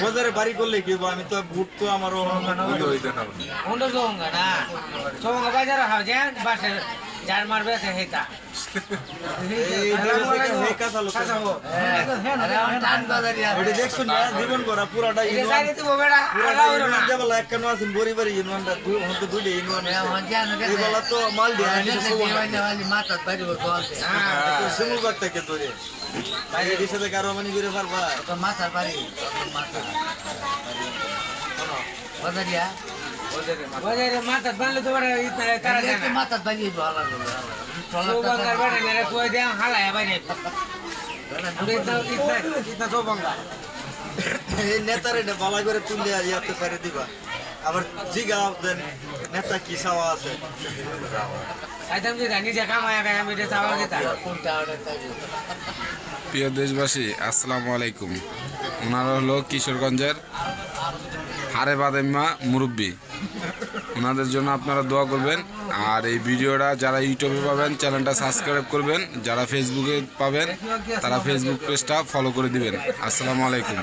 বাজারে বাড়ি করলে কি আমি তো ভুট তো আমারও যার মারবে হেতা দেখছো না জীবন করা পুরাটা কেন আছেন বড়ি বাড়ি ইউনিয়নটা দুইটা ইউনিয়ন তো মাল দিয়ে শিমুল বাগটাকে ধরে বাইরে দেশে থেকে আরো মানে ঘুরে পারবা মাথার বাড়ি বাজারিয়া মাথার বানলে তো মাথার বাড়ি হালায় বাইরে এই নেতার এটা বালা করে তুললে ইয়াতে ছেড়ে দিবা আবার জিগা দেন নেতা কি চাওয়া আছে নিজে কামায় আমি চাওয়া দিতাম। প্রিয় দেশবাসী আসসালামু আলাইকুম। ওনারা হলো কিশোরগঞ্জের হারে বাদেম্মা মুরব্বী। ওনাদের জন্য আপনারা দোয়া করবেন। আর এই ভিডিওটা যারা ইউটিউবে পাবেন চ্যানেলটা সাবস্ক্রাইব করবেন, যারা ফেসবুকে পাবেন তারা ফেসবুক পেজটা ফলো করে দিবেন। আসসালামু আলাইকুম।